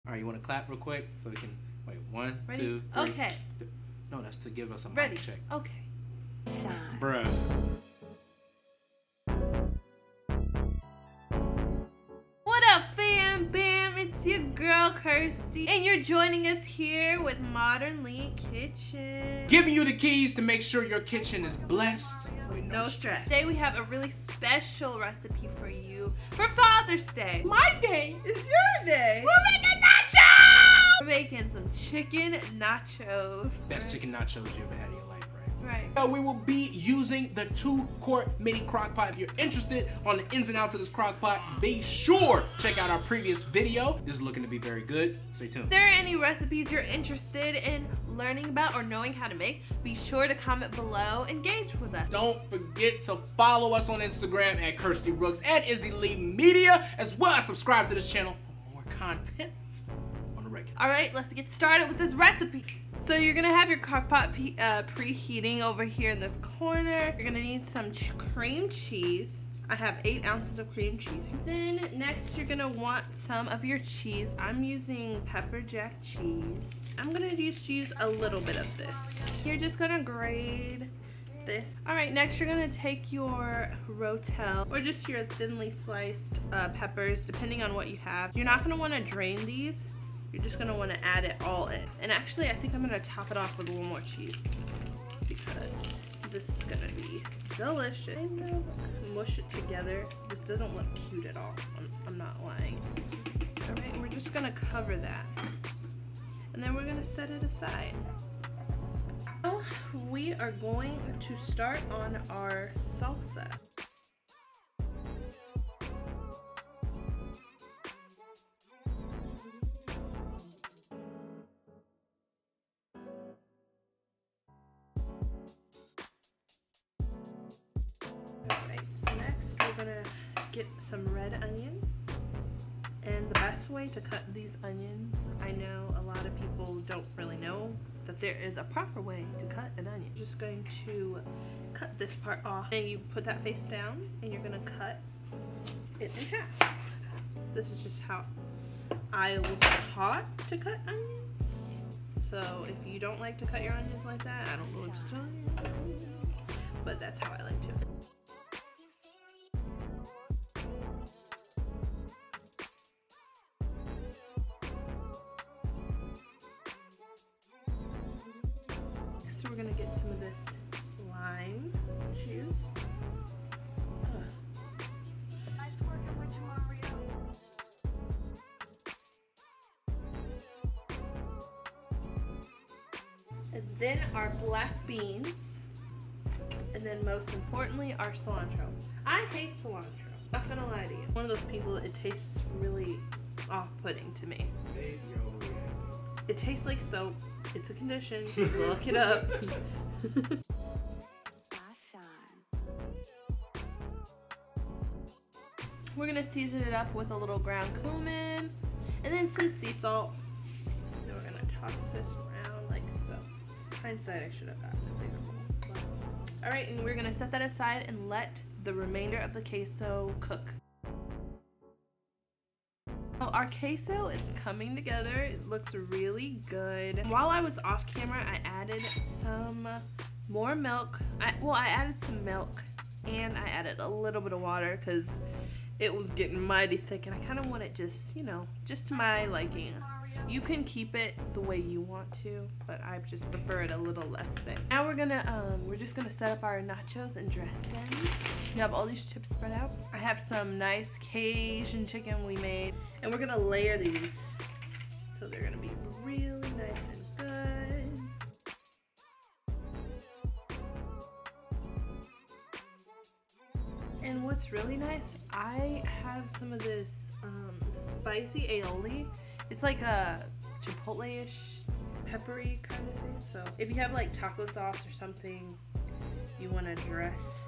All right, you want to clap real quick so we can wait? 1, Ready? 2, 3. Okay. No, that's to give us a Ready. mic check. Okay. Shine. Bruh. What up, fam? Bam! It's your girl Kirsty, and you're joining us here with Modern Lean Kitchen. Giving you the keys to make sure your kitchen is blessed with No stress. Today we have a really special recipe for you for Father's Day. My day is your day. We're making nachos! We're making some chicken nachos. Best chicken nachos you ever had in your life, right? Right. So we will be using the 2-quart mini crock pot. If you're interested on the ins and outs of this crock pot, be sure to check out our previous video. This is looking to be very good. Stay tuned. If there are any recipes you're interested in learning about or knowing how to make, be sure to comment below, engage with us. Don't forget to follow us on Instagram at Kirsty Brooks and Izzy Lee Media, as well as subscribe to this channel for more content on the regular. All right, let's get started with this recipe. So you're gonna have your crock pot preheating over here in this corner. You're gonna need some cream cheese. I have 8 ounces of cream cheese. Then next you're gonna want some of your cheese. I'm using pepper jack cheese. I'm gonna just use a little bit of this. You're just gonna grate this. All right, next you're gonna take your rotel or just your thinly sliced peppers, depending on what you have. You're not gonna wanna drain these. You're just gonna wanna add it all in. And actually, I think I'm gonna top it off with a little more cheese because this is gonna be delicious. Kind of mush it together. This doesn't look cute at all. I'm not lying. All right, we're just gonna cover that. And then we're gonna set it aside. Now, we are going to start on our salsa. Alright, next we're gonna get some red onion. And the best way to cut these onions, I know a lot of people don't really know that there is a proper way to cut an onion. You're just going to cut this part off. And you put that face down and you're gonna cut it in half. This is just how I was taught to cut onions. So if you don't like to cut your onions like that, I don't know what to tell you. But that's how I like to. So we're gonna get some of this lime juice. Nice working with you, Mario. And then our black beans. And then most importantly, our cilantro. I hate cilantro. Not gonna lie to you. One of those people, it tastes really off-putting to me. It tastes like soap. It's a condition. Look it up. We're gonna season it up with a little ground cumin and then some sea salt. And we're gonna toss this around like so. Hindsight, I should have gotten a bigger bowl. All right, and we're gonna set that aside and let the remainder of the queso cook. So our queso is coming together. It looks really good. While I was off camera, I added some more milk. I added some milk and I added a little bit of water because it was getting mighty thick and I kind of want it just, you know, just to my liking. You can keep it the way you want to, but I just prefer it a little less thick. Now we're just gonna set up our nachos and dress them. You have all these chips spread out. I have some nice Cajun chicken we made, and we're gonna layer these so they're gonna be really nice and good. And what's really nice, I have some of this spicy aioli. It's like a Chipotle-ish, peppery kind of thing. So if you have like taco sauce or something you want to dress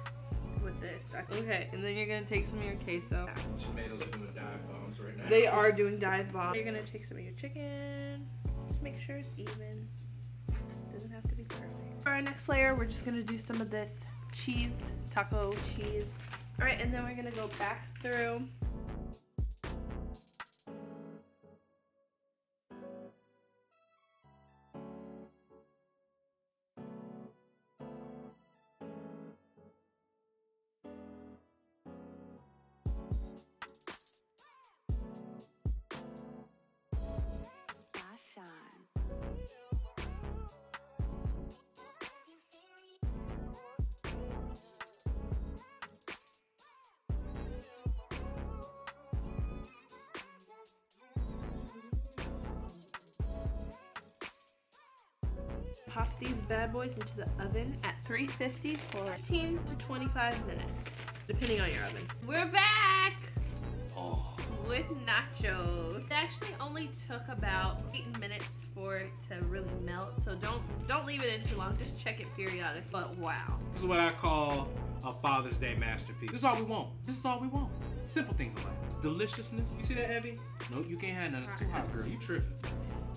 with this. Okay, and then you're going to take some of your queso. Tomatoes are doing dive bombs right now. They are doing dive bombs. You're going to take some of your chicken. Just make sure it's even. Doesn't have to be perfect. For our next layer, we're just going to do some of this cheese, taco cheese. All right, and then we're going to go back through pop these bad boys into the oven at 350 for 15 to 25 minutes, depending on your oven. We're back with nachos. It actually only took about 8 minutes for it to really melt, so don't leave it in too long. Just check it periodically. But wow, This is what I call a Father's Day masterpiece. This is all we want. This is all we want. Simple things in life. Deliciousness. You see that, Evie? No, you can't have none. It's too hot, girl. You tripping.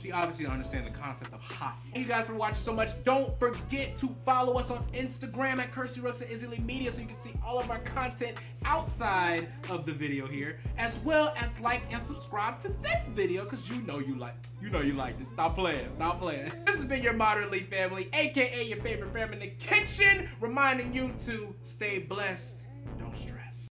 She obviously don't understand the concept of hot. Thank you guys for watching so much. Don't forget to follow us on Instagram at Kirsty Rooks and Izzy Lee Media so you can see all of our content outside of the video here, as well as like and subscribe to this video because you know you like it. Stop playing. Stop playing. This has been your Moderately family, aka your favorite fam in the kitchen, reminding you to stay blessed